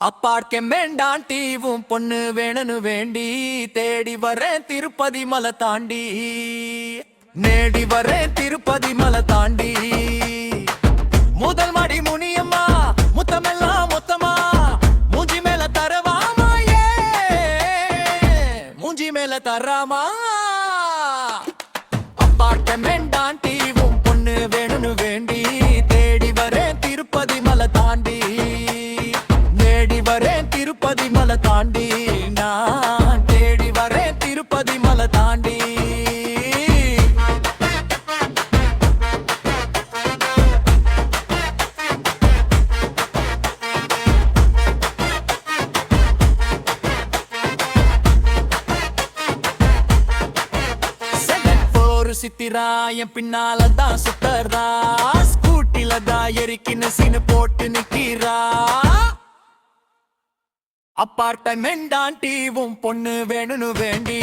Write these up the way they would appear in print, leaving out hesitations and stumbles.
அப்பார்க்கே மேண்டாண்டிவும் பொண்ணு வேணும்னு வேண்டி தேடி வரேன் திருப்பதி மலை தாண்டி நேடி வரேன் திருப்பதி மலை தாண்டி முதல் மாடி முனியம்மா முத்தமெல்லாம் மொத்தமா மூஞ்சி மேல தரவாமா மூஞ்சி மேல தராமா அப்பார்க்கே மேண்டாண்டிவும் பொண்ணு வேணும்னு வேண்டி தேடி வரேன் திருப்பதி மலை தாண்டி திருப்பதி மலை தாண்டி நான் தேடி வரேன் திருப்பதி மலை தாண்டி சித்திரா என் பின்னாலதான் சுத்தரா ஸ்கூட்டில தான் எரிக்கின்னு சீனு போட்டு நிக்கிறா அப்பார்ட்மெண்ட் ஆண்டிவும் பொண்ணு வேணும்னு வேண்டி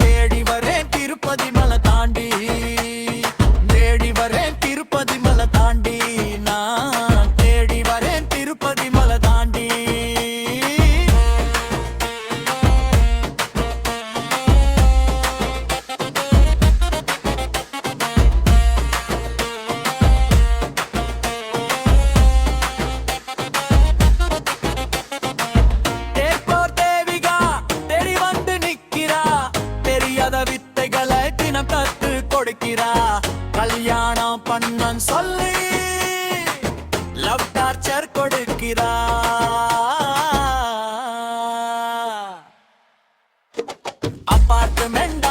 தேடி வரேன் திருப்பதி மலை தாண்டி தேடி வரேன் திருப்பதி மலை தாண்டி நான் தேடி வரேன் திருப்பதி மலை தாண்டி வித்தைகளை தினம் கத்து கொடுக்கிறா கல்யாணம் பண்ணன் சொல்லி லவ் டார்ச்சர் கொடுக்கிறா அப்பார்ட்மெண்ட்